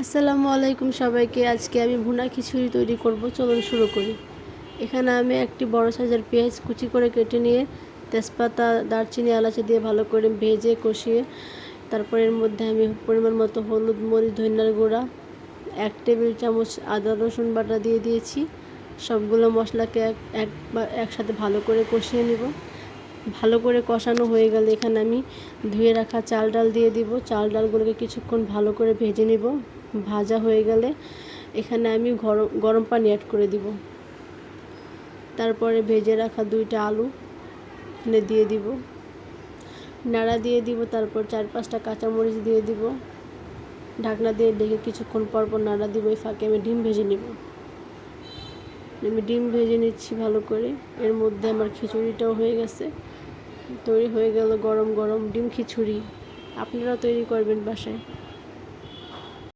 আসসালামু আলাইকুম সবাইকে। আজকে আমি ভুনা খিচুড়ি তৈরি করব, চলুন শুরু করি। এখানে আমি একটি বড় সাইজের পেঁয়াজ কুচি করে কেটে নিয়ে তেজপাতা, দারচিনি, এলাচি দিয়ে ভালো করে ভেজে কষিয়ে তারপর এর মধ্যে আমি পরিমাণ মতো হলুদ, মরিচ, ধনিয়ার গুঁড়া, 1 টেবিল চামচ আদা রসুন বাটা দিয়ে দিয়েছি। সবগুলো মশলাকে একসাথে ভালো করে কষিয়ে নিব। ভালো করে কষানো হয়ে গেলে এখানে আমি ধুয়ে রাখা চাল ডাল দিয়ে দিব। চাল ডালগুলোকে কিছুক্ষণ ভালো করে ভেজে নিব। ভাজা হয়ে গেলে এখানে আমি গরম পানি অ্যাড করে দিব। তারপরে ভেজে রাখা 2টা আলু এখানে দিয়ে দিব, নাড়া দিয়ে দিব। তারপর 4-5টা কাঁচামরিচ দিয়ে দিব। ঢাকনা দিয়ে ঢেকে কিছুক্ষণ পর নাড়া দিব। এই ফাঁকে আমি ডিম ভেজে নিব। আমি ডিম ভেজে নিচ্ছি ভালো করে। এর মধ্যে আমার খিচুড়িটাও হয়ে গেছে, তৈরি হয়ে গেল গরম গরম ডিম খিচুড়ি। আপনারা তৈরি করবেন বাসায়।